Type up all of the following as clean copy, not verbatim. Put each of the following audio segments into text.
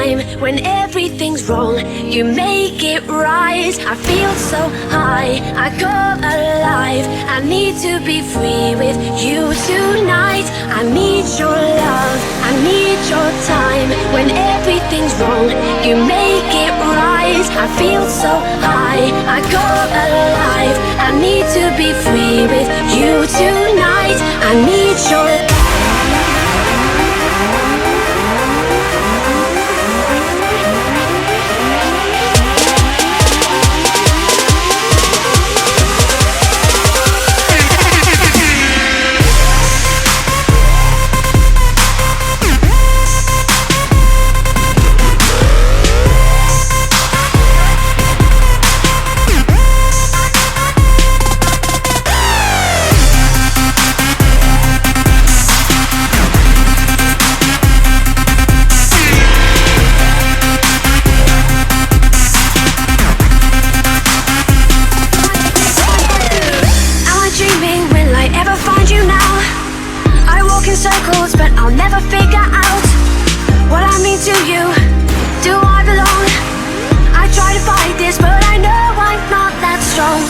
time when everything's wrong. You make it right. I feel so high, I come alive. I need to be free with you tonight. I need your love, I need your time when everything's wrong. You make it right. I feel so high, I come alive. I need to be free with you tonight. I need your love. Circles, but I'll never figure out what I mean to you. Do I belong? I try to fight this, but I know I'm not that strong.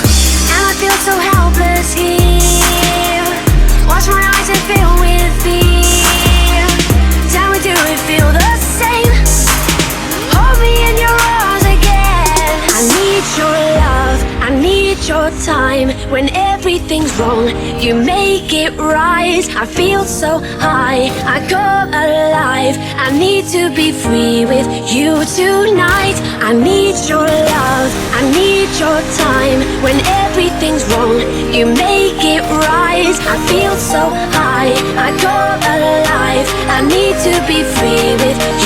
And I feel so helpless here. Watch my eyes and fill with fear. Tell me, do it feel the same? Hold me in your arms again. I need your love, I need your time when everything's wrong. You make it right. I feel so high, I come alive. I need to be free with you tonight. I need your love, I need your time when everything's wrong. You make it right. I feel so high, I come alive. I need to be free with you